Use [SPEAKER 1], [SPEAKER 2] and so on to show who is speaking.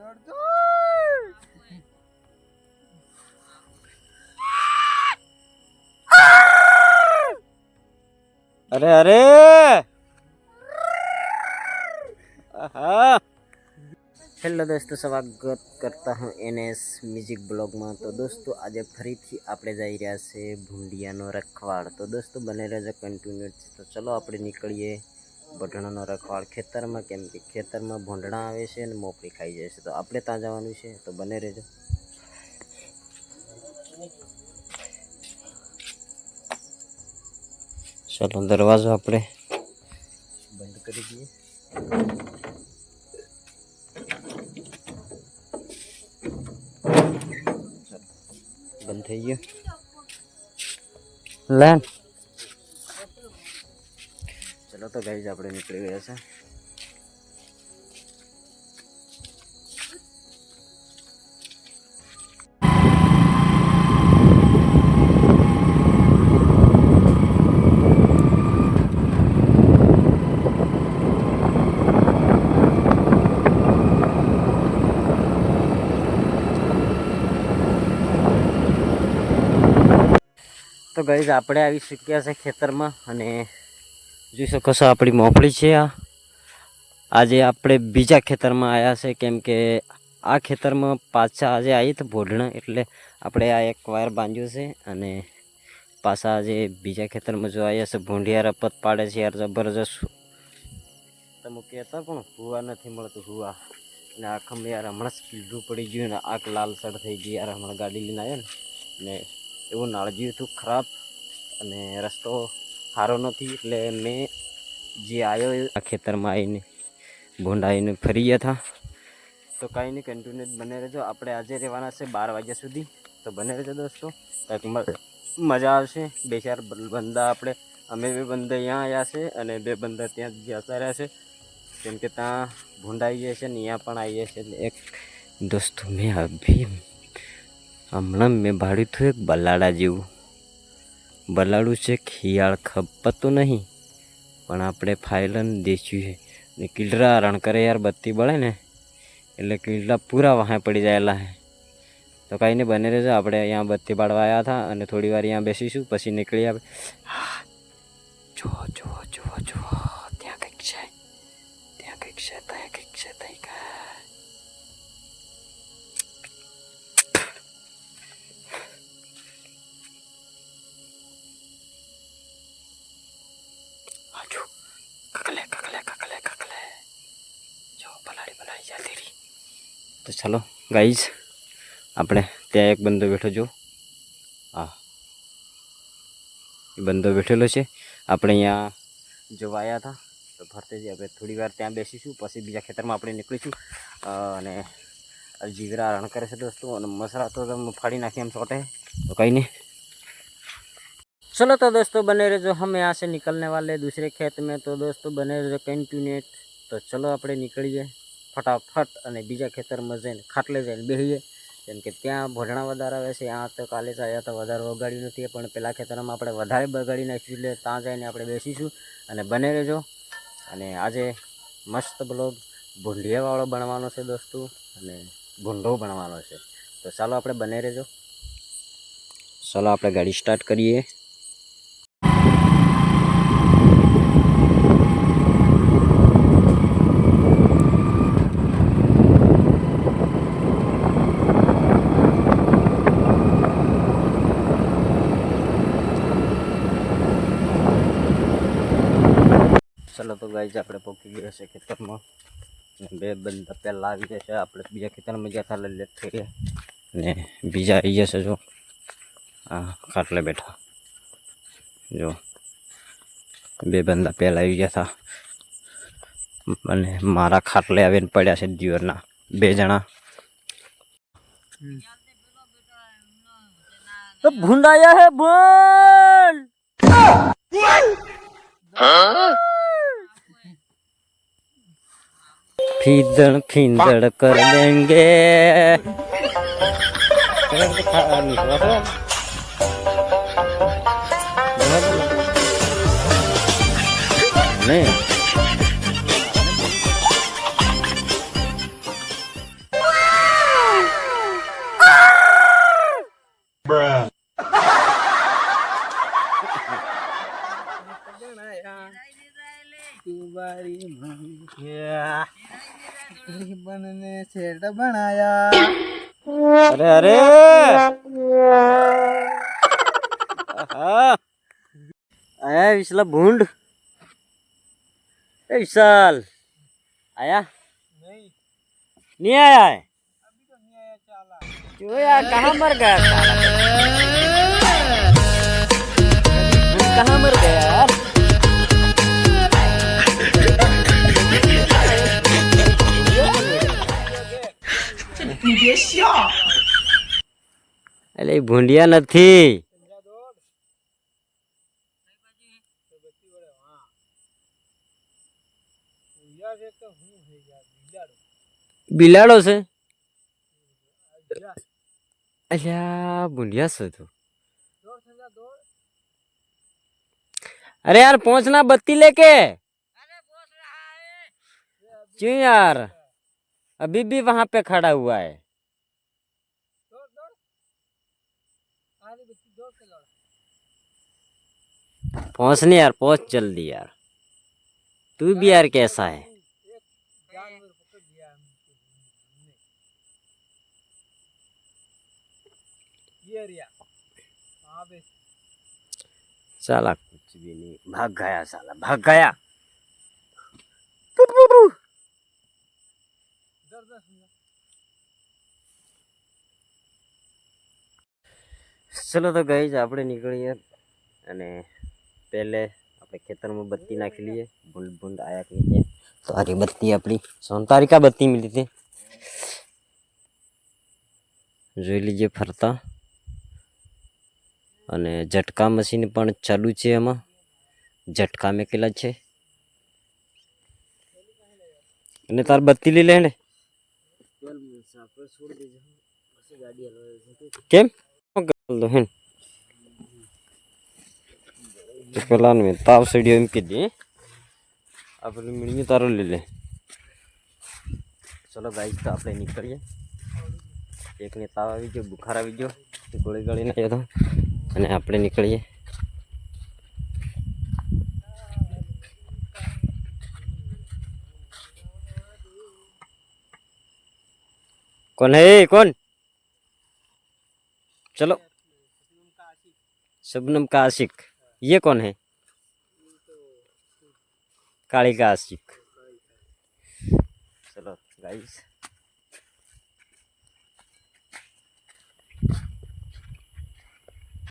[SPEAKER 1] अरे अरे हेलो दोस्तों, स्वागत करता हूँ एनएस म्यूजिक ब्लॉग में। तो दोस्तों आज फरीथी આપણે જઈ રહ્યા છે ભૂંડિયાનો રખવાડ। તો દોસ્તો બને રહેજો કન્ટિન્યુ। તો ચલો આપણે નીકળીએ બઢણાનો રખવાડ ખેતરમાં, કેમ કે ખેતરમાં ભૂંડણા આવે છે અને મોકળી ખાઈ જાય છે। તો આપણે ત્યાં જવાનું છે, તો બને રહેજો। ચલો દરવાજો આપણે બંધ કરી દઈએ। બંધ થઈ ગયો લેન। ચલો તો ગાઈઝ આપણે નીકળી ગયા છે। તો ગાઈઝ આપણે આવી ચૂક્યા છે ખેતરમાં અને જોઈ શકો છો આપણી મોકળી છે। આજે આપણે બીજા ખેતરમાં આવ્યા છે, કેમ કે આ ખેતરમાં પાછા આજે આવી તો ભોઢણા, એટલે આપણે આ એક વાયર બાંધ્યું છે અને પાછા આજે બીજા ખેતરમાં જો આવ્યા છે। ભૂંડિયા રપત પાડે છે યાર જબરજસ્ત। તમે કહેતા પણ હુવા નથી મળતું હુવા, અને આખમ યાર હમણાં જ કીધું પડી ગયું ને આંખ લાલ સડ થઈ ગઈ યાર। હમણાં ગાડી લઈને આવ્યા ને એવું નાળજ્યું હતું ખરાબ, અને રસ્તો સારો નથી, એટલે મેં જે આવ્યો આ ખેતરમાં આવીને ભૂંડાઈને ફરી ગયા હતા। તો કાંઈ નહીં, કન્ટિન્યુ બને રહેજો। આપણે આજે રહેવાના છે 12 વાગ્યા સુધી, તો બને રહેજો દોસ્તો, કંઈક મજા આવશે। 2-4 બંદા અમે 2 બંદા અહીંયા આવ્યા છે અને 2 બંદા ત્યાં જતા રહ્યા છે, કેમ કે ત્યાં ભૂંડાઈ જાય છે ને અહીંયા પણ આવીએ છીએ। એટલે એક દોસ્તો મેં હમણાં મેં ભાડ્યું હતું એક બલાડા જેવું। બલાડું છે ખિયાળ ખપતું નહીં, પણ આપણે ફાઇલન દેખ્યું છે ને કીલરા રણ કરે યાર, બત્તી બળે ને એટલે કીલરા પૂરા વાહે પડી જાયેલા છે। તો કાંઈ નહીં બને રહેજો। આપણે અહીંયા બત્તી બાળવા આવ્યા હતા અને થોડી વાર અહીંયા બેસીશું, પછી નીકળી આપણે। જુઓ જુઓ જુઓ જુઓ, ત્યાં કંઈક છે, ત્યાં કંઈક છે, ત્યાં કંઈક છે, ત્યાં કંઈક। તો ચાલો ગાઈઝ આપણે ત્યાં એક બંદો બેઠો જો, હા એ બંદો બેઠેલો છે। આપણે અહીંયા જોવા આવ્યા હતા, તો ફરતે જ આપણે થોડી વાર ત્યાં બેસીશું, પછી બીજા ખેતરમાં આપણે નીકળીશું। અને જીગરા રણ કરે છે દોસ્તો, અને મસરા તો ફાડી નાખી એમ છોટે। તો કંઈ नहीं, चलो तो दोस्तों बने रहे जो हम यहाँ से निकलने वाले दूसरे खेत में। तो दोस्तों बने रहे जो कंटिन्यूट। तो चलो આપણે નીકળીએ ફટાફટ અને બીજા ખેતરમાં જઈને ખાટલે જઈને બેસીએ, કેમ કે ત્યાં ભોઢણા વધારે આવે છે। ત્યાં તો કાલે જ આવ્યા તો વધારે વગાડ્યું નથી, પણ પેલા ખેતરમાં આપણે વધારે બગાડી નાખ્યું, એટલે ત્યાં જઈને આપણે બેસીશું અને બને રહેજો। અને આજે મસ્ત બ્લોગ ભૂંડિયાવાળો બનવાનો છે દોસ્તો, અને ભૂંડો બનવાનો છે। તો ચાલો આપણે બને રહેજો। ચાલો આપણે ગાડી સ્ટાર્ટ કરીએ। चलो तो गाइस આપણે પહોંચી ગયા છે ખેતરમાં, 2 બંદા પહેલાં આવી જશે। આપણે બીજા ખેતરમાં ગયા હતા લેટ થઈ ગયા, ને બીજા આવી જશે જો આ ખાટલે બેઠા જો। 2 બંદા પહેલાં આવી ગયા હતા અને મારા ખાટલે આવીને પડ્યા છે દિયોરના 2 જણા। તો ભૂંડાયા હે બોલ, फीदड़ फीदड़ कर देंगे। नहीं
[SPEAKER 2] रिबन ने सेट बनाया।
[SPEAKER 1] अरे अरे आहा, आया विशाला भूंड। ए विशाल आया
[SPEAKER 2] नहीं,
[SPEAKER 1] नहीं आया है?
[SPEAKER 2] अभी तो नहीं आया चाला।
[SPEAKER 1] क्यों यार, कहाँ मर गया साला? भूंड कहाँ मर गया यार? अरे भूंडिया નથી બિલાડો છે અલ્યા ભૂંડિયા છે તું अरे यार पहुंचना बत्ती लेके क्यों यार अभी भी वहां पे खड़ा हुआ है पहुंचने यार पहुंच जल्दी यार तू भी यार कैसा है साला कुछ भी नहीं भाग गया साला भाग गया चलो तो गई આપણે નીકળીએ અને પહેલે આપણે ખેતરમાં બત્તી નાખી લઈએ ભૂંડ ભૂંડ આયા કે નહીં તો આરી બત્તી આપણી સોનતારી કા બત્તી મિલી હતી જોઈ લીजिए ફરતા અને ઝટકા મશીન પણ ચાલુ છે એમાં ઝટકા મેકેલા છે અને તાર બત્તી લઈ લે ને કેમ દો હે પેલા ને તાવ સડ્યો એમ કીધી આપણે મીણ્યું તારો લઈ લે ચલો ગાઈસ તો આપણે નીકળીએ એકને તાવ આવી ગયો બુખાર આવી ગયો ગોળી ગળી નાખ્યો તો અને આપણે નીકળીએ कौन है ये कौन चलो शबनम का आशिक ये कौन है काली का आशिक चलो गाइस